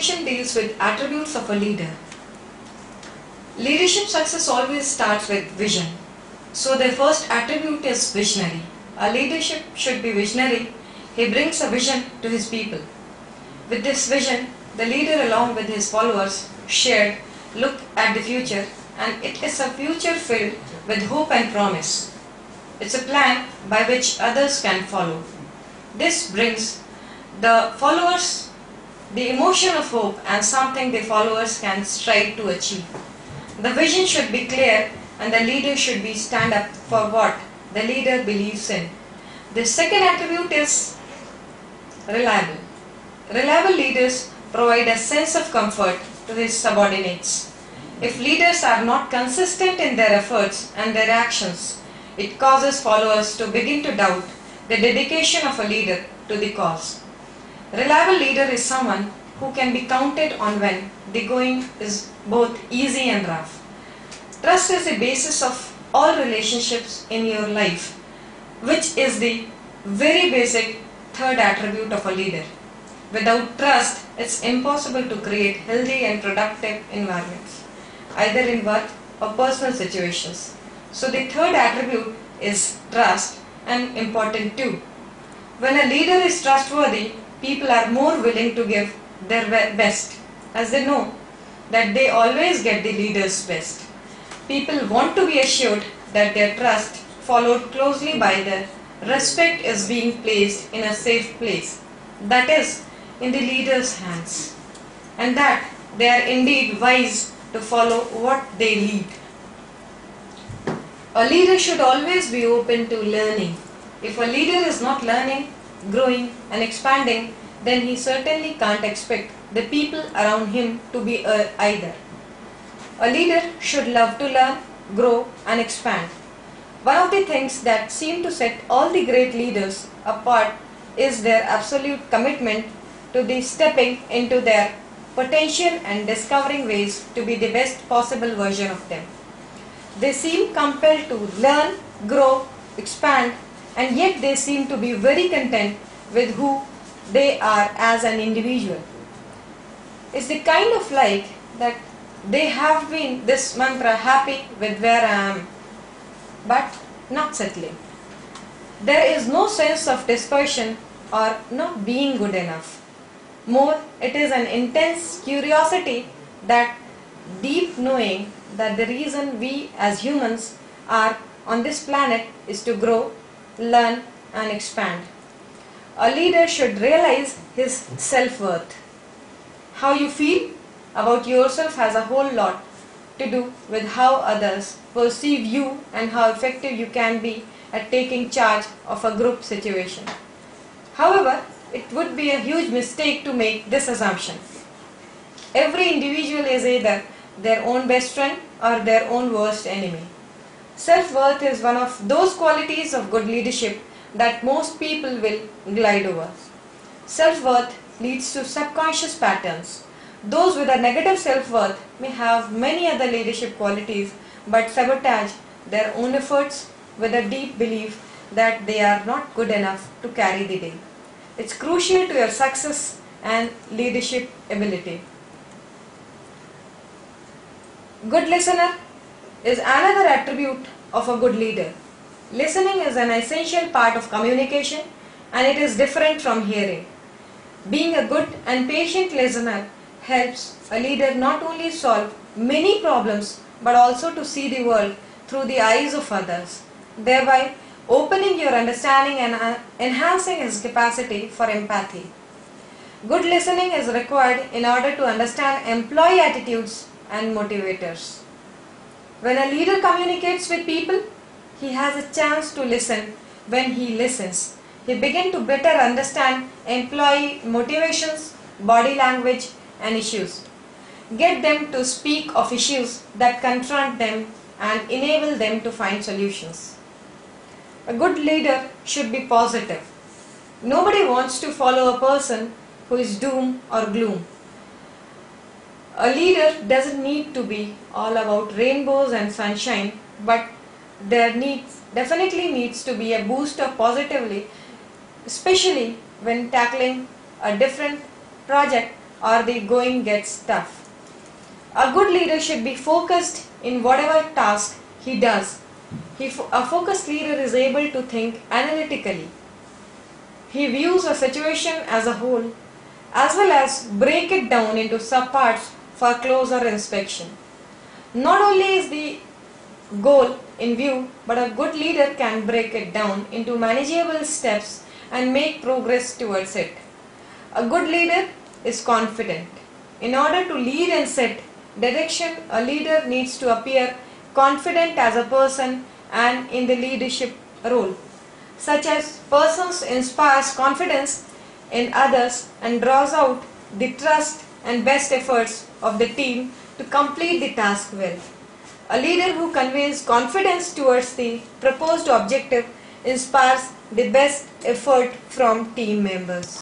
section deals with attributes of a leader. Leadership success always starts with vision. So the first attribute is visionary. A leadership should be visionary. He brings a vision to his people. With this vision, the leader along with his followers shared look at the future, and it is a future filled with hope and promise. It's a plan by which others can follow. This brings the followers the emotion of hope and something the followers can strive to achieve. The vision should be clear and the leader should be stand up for what the leader believes in. The second attribute is reliable. Reliable leaders provide a sense of comfort to his subordinates. If leaders are not consistent in their efforts and their actions, it causes followers to begin to doubt the dedication of a leader to the cause. Reliable leader is someone who can be counted on when the going is both easy and rough. Trust is the basis of all relationships in your life, which is the very basic third attribute of a leader. Without trust, it's impossible to create healthy and productive environments, either in work or personal situations. So the third attribute is trust, and important too. When a leader is trustworthy, people are more willing to give their best, as they know that they always get the leader's best. People want to be assured that their trust, followed closely by their respect, is being placed in a safe place, that is, in the leader's hands, and that they are indeed wise to follow what they lead. A leader should always be open to learning. If a leader is not learning, growing and expanding, then he certainly can't expect the people around him to be either. A leader should love to learn, grow and expand. One of the things that seem to set all the great leaders apart is their absolute commitment to the stepping into their potential and discovering ways to be the best possible version of them. They seem compelled to learn, grow, expand, and yet they seem to be very content with who they are as an individual. It's the kind of like that they have been this mantra, happy with where I am, but not settling. There is no sense of dispersion or not being good enough. More, it is an intense curiosity, that deep knowing that the reason we as humans are on this planet is to grow, learn and expand. A leader should realize his self-worth. How you feel about yourself has a whole lot to do with how others perceive you and how effective you can be at taking charge of a group situation. However, it would be a huge mistake to make this assumption. Every individual is either their own best friend or their own worst enemy. Self-worth is one of those qualities of good leadership that most people will glide over. Self-worth leads to subconscious patterns. Those with a negative self-worth may have many other leadership qualities but sabotage their own efforts with a deep belief that they are not good enough to carry the day. It's crucial to your success and leadership ability. Good listener is another attribute of a good leader. Listening is an essential part of communication and it is different from hearing. Being a good and patient listener helps a leader not only solve many problems but also to see the world through the eyes of others, thereby opening your understanding and enhancing his capacity for empathy. Good listening is required in order to understand employee attitudes and motivators. When a leader communicates with people, he has a chance to listen. When he listens, he begins to better understand employee motivations, body language and issues. Get them to speak of issues that confront them and enable them to find solutions. A good leader should be positive. Nobody wants to follow a person who is doom or gloom. A leader doesn't need to be all about rainbows and sunshine, but there definitely needs to be a boost of positively, especially when tackling a different project or the going gets tough. A good leader should be focused in whatever task he does. A focused leader is able to think analytically. He views a situation as a whole as well as break it down into subparts for closer inspection. Not only is the goal in view, but a good leader can break it down into manageable steps and make progress towards it. A good leader is confident. In order to lead and set direction, a leader needs to appear confident as a person and in the leadership role. Such as persons inspires confidence in others and draws out the trust and best efforts of the team to complete the task well. A leader who conveys confidence towards the proposed objective inspires the best effort from team members.